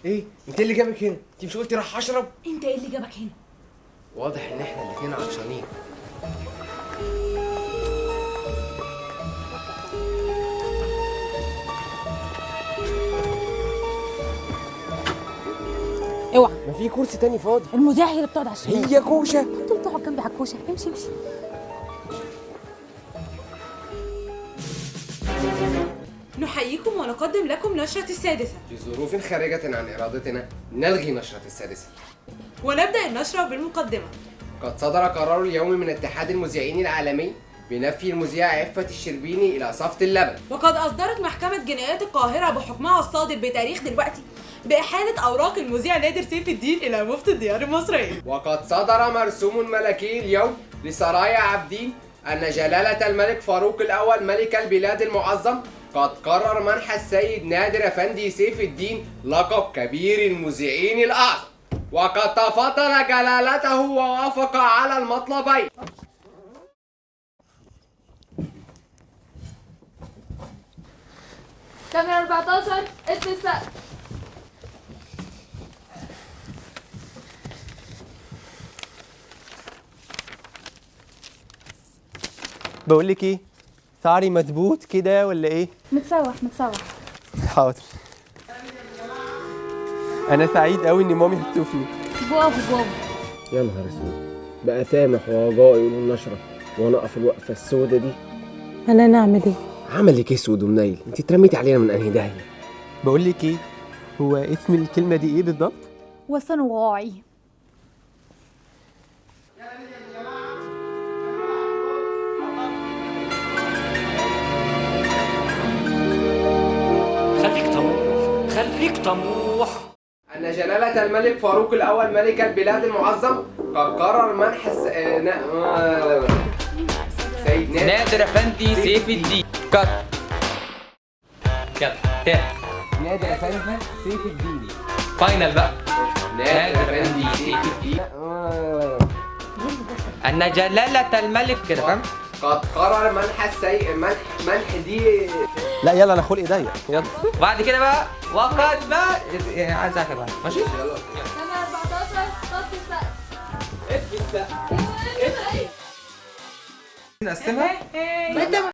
ايه انت اللي جابك هنا؟ انت مش قلتي راح اشرب؟ انت ايه اللي جابك هنا؟ واضح ان احنا الاتنين عطشانين. اوعى، ما في كرسي تاني فاضي. المذيع هي اللي بتقعد على الشمال. هي كوشه. انت اللي بتقعد جنبي على الكوشه. امشي امشي. نحييكم ونقدم لكم نشرة السادسة، لظروف خارجة عن إرادتنا نلغي نشرة السادسة. ونبدأ النشرة بالمقدمة. قد صدر قرار اليوم من اتحاد المذيعين العالمي بنفي المذيع عفة الشربيني إلى صفة اللبن. وقد أصدرت محكمة جنايات القاهرة بحكمها الصادر بتاريخ دلوقتي بإحالة أوراق المذيع نادر سيف الدين إلى مفتي الديار المصرية. وقد صدر مرسوم ملكي اليوم لسرايا عابدين أن جلالة الملك فاروق الأول ملك البلاد المعظم قد قرر منح السيد نادر أفندي سيف الدين لقب كبير المذيعين الأعظم، وقد تفضل جلالته ووافق على المطلبين. كاميرا 14 اسم السقف. بقول لك ايه، شعري مظبوط كده ولا ايه؟ متسوح متسوح. حاضر. انا سعيد قوي ان مامي هتشوفني. برافو برافو. يا نهار اسود، بقى سامح ورجاء يقولوا النشرة وانا اقف الوقفة السودة دي. أنا نعمل إيه؟ عمل لك اسود ومنيل، انت اترميتي علينا من انهي داهية؟ بقول لك ايه، هو اسم الكلمة دي ايه بالظبط؟ وسن وراعي. خليك طموح. أن جلالة الملك فاروق الأول ملك البلاد المعظم قد قرر منح سيد نادر أفندي سيف الدين كات نادر أفندي سيف الدين. فاينل بقى. نادر أفندي سيف الدين أن جلالة الملك كده فاهم؟ قد قرر منح دي. لا يلا انا خلقي ضيق، يلا. وبعد كده بقى وقد بقى عايز اخر بقى ماشي؟ كاميرا 14 صف السقف. نقسمها؟